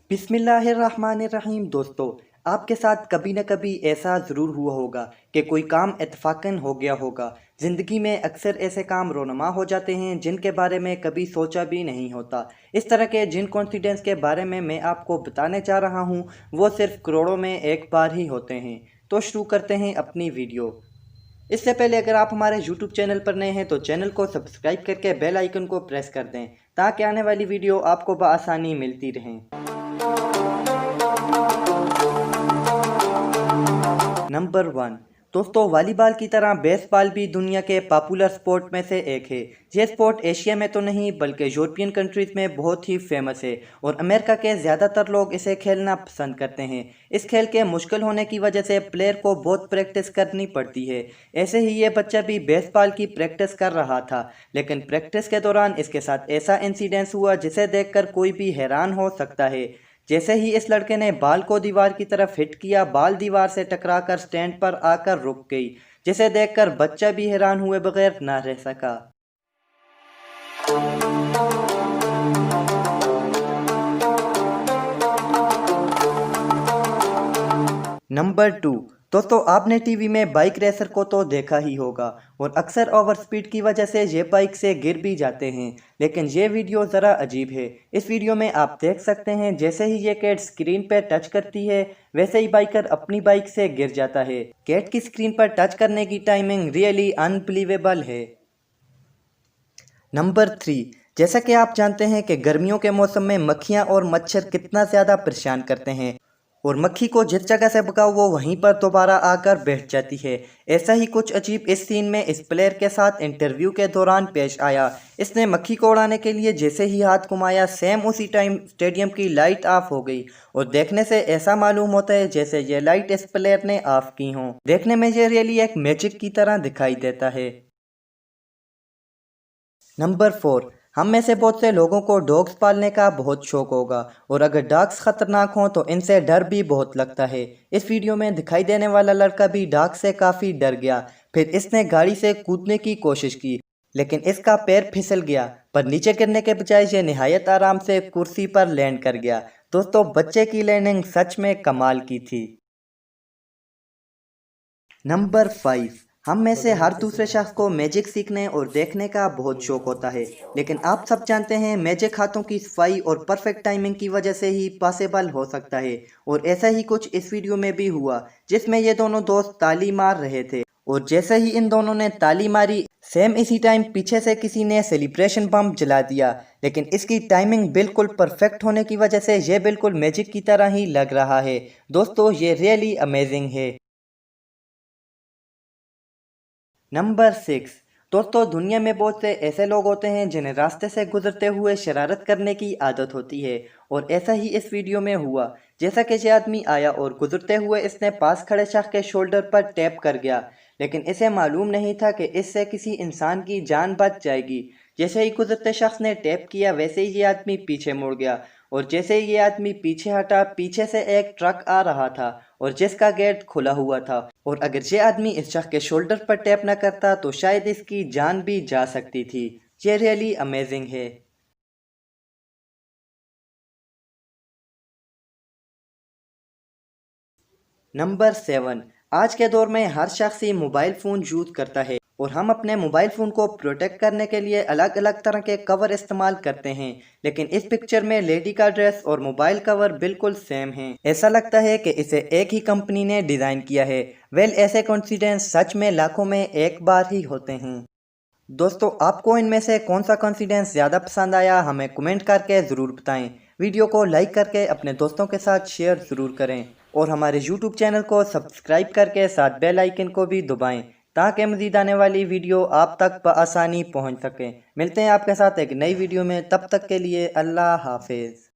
बिस्मिल्लाहिर्रहमानिर्रहीम। दोस्तों, आपके साथ कभी न कभी ऐसा ज़रूर हुआ होगा कि कोई काम इत्तफ़ाक़न हो गया होगा। ज़िंदगी में अक्सर ऐसे काम रोनुमा हो जाते हैं जिनके बारे में कभी सोचा भी नहीं होता। इस तरह के जिन कॉन्फिडेंस के बारे में मैं आपको बताने जा रहा हूँ वो सिर्फ करोड़ों में एक बार ही होते हैं। तो शुरू करते हैं अपनी वीडियो। इससे पहले अगर आप हमारे YouTube चैनल पर नए हैं तो चैनल को सब्सक्राइब करके बेल आइकन को प्रेस कर दें ताकि आने वाली वीडियो आपको बआसानी मिलती रहें। नंबर 1। दोस्तों, वॉलीबॉल की तरह बेसबॉल भी दुनिया के पॉपुलर स्पोर्ट में से एक है। ये स्पोर्ट एशिया में तो नहीं बल्कि यूरोपियन कंट्रीज़ में बहुत ही फेमस है और अमेरिका के ज़्यादातर लोग इसे खेलना पसंद करते हैं। इस खेल के मुश्किल होने की वजह से प्लेयर को बहुत प्रैक्टिस करनी पड़ती है। ऐसे ही ये बच्चा भी बेसबॉल की प्रैक्टिस कर रहा था, लेकिन प्रैक्टिस के दौरान इसके साथ ऐसा इंसिडेंस हुआ जिसे देखकर कोई भी हैरान हो सकता है। जैसे ही इस लड़के ने बॉल को दीवार की तरफ हिट किया, बॉल दीवार से टकराकर स्टैंड पर आकर रुक गई, जिसे देखकर बच्चा भी हैरान हुए बगैर न रह सका। नंबर 2। दोस्तों, आपने टीवी में बाइक रेसर को तो देखा ही होगा और अक्सर ओवर स्पीड की वजह से ये बाइक से गिर भी जाते हैं, लेकिन ये वीडियो ज़रा अजीब है। इस वीडियो में आप देख सकते हैं जैसे ही ये कैट स्क्रीन पर टच करती है वैसे ही बाइकर अपनी बाइक से गिर जाता है। कैट की स्क्रीन पर टच करने की टाइमिंग रियली अनबिलीवेबल है। नंबर 3। जैसा कि आप जानते हैं कि गर्मियों के मौसम में मक्खियाँ और मच्छर कितना ज़्यादा परेशान करते हैं और मक्खी को जिस जगह से भगाओ वो वहीं पर दोबारा आकर बैठ जाती है। ऐसा ही कुछ अजीब इस सीन में इस प्लेयर के साथ इंटरव्यू के दौरान पेश आया। इसने मक्खी को उड़ाने के लिए जैसे ही हाथ घुमाया, सेम उसी टाइम स्टेडियम की लाइट ऑफ हो गई और देखने से ऐसा मालूम होता है जैसे ये लाइट इस प्लेयर ने ऑफ की हों। देखने में ये रियली एक मैजिक की तरह दिखाई देता है। नंबर 4। हम में से बहुत से लोगों को डॉग्स पालने का बहुत शौक होगा और अगर डॉग्स खतरनाक हों तो इनसे डर भी बहुत लगता है। इस वीडियो में दिखाई देने वाला लड़का भी डॉग से काफ़ी डर गया। फिर इसने गाड़ी से कूदने की कोशिश की, लेकिन इसका पैर फिसल गया, पर नीचे गिरने के बजाय ये निहायत आराम से कुर्सी पर लैंड कर गया। दोस्तों, बच्चे की लैंडिंग सच में कमाल की थी। नंबर 5। हम में से हर दूसरे शख्स को मैजिक सीखने और देखने का बहुत शौक होता है, लेकिन आप सब जानते हैं मैजिक हाथों की सफाई और परफेक्ट टाइमिंग की वजह से ही पॉसिबल हो सकता है। और ऐसा ही कुछ इस वीडियो में भी हुआ जिसमें ये दोनों दोस्त ताली मार रहे थे और जैसे ही इन दोनों ने ताली मारी, सेम इसी टाइम पीछे से किसी ने सेलिब्रेशन बम जला दिया, लेकिन इसकी टाइमिंग बिल्कुल परफेक्ट होने की वजह से ये बिल्कुल मैजिक की तरह ही लग रहा है। दोस्तों, ये रियली अमेजिंग है। नंबर 6। दोस्तों, दुनिया में बहुत से ऐसे लोग होते हैं जिन्हें रास्ते से गुजरते हुए शरारत करने की आदत होती है और ऐसा ही इस वीडियो में हुआ। जैसा कि ये आदमी आया और गुजरते हुए इसने पास खड़े शख्स के शोल्डर पर टैप कर गया, लेकिन इसे मालूम नहीं था कि इससे किसी इंसान की जान बच जाएगी। जैसे ही गुजरते शख्स ने टैप किया वैसे ही ये आदमी पीछे मुड़ गया और जैसे ही ये आदमी पीछे हटा, पीछे से एक ट्रक आ रहा था और जिसका गेट खुला हुआ था और अगर ये आदमी इस शख्स के शोल्डर पर टैप ना करता तो शायद इसकी जान भी जा सकती थी। ये रियली अमेजिंग है। नंबर 7। आज के दौर में हर शख्स ही मोबाइल फ़ोन यूज़ करता है और हम अपने मोबाइल फ़ोन को प्रोटेक्ट करने के लिए अलग अलग तरह के कवर इस्तेमाल करते हैं, लेकिन इस पिक्चर में लेडी का ड्रेस और मोबाइल कवर बिल्कुल सेम है। ऐसा लगता है कि इसे एक ही कंपनी ने डिज़ाइन किया है। वेल, ऐसे कॉन्फिडेंस सच में लाखों में एक बार ही होते हैं। दोस्तों, आपको इनमें से कौन सा कॉन्फिडेंस ज़्यादा पसंद आया हमें कमेंट करके ज़रूर बताएं। वीडियो को लाइक करके अपने दोस्तों के साथ शेयर ज़रूर करें और हमारे यूट्यूब चैनल को सब्सक्राइब करके साथ बेल आइकन को भी दबाएं ताकि मज़ीद आने वाली वीडियो आप तक बआसानी पहुंच सके। मिलते हैं आपके साथ एक नई वीडियो में, तब तक के लिए अल्लाह हाफिज़।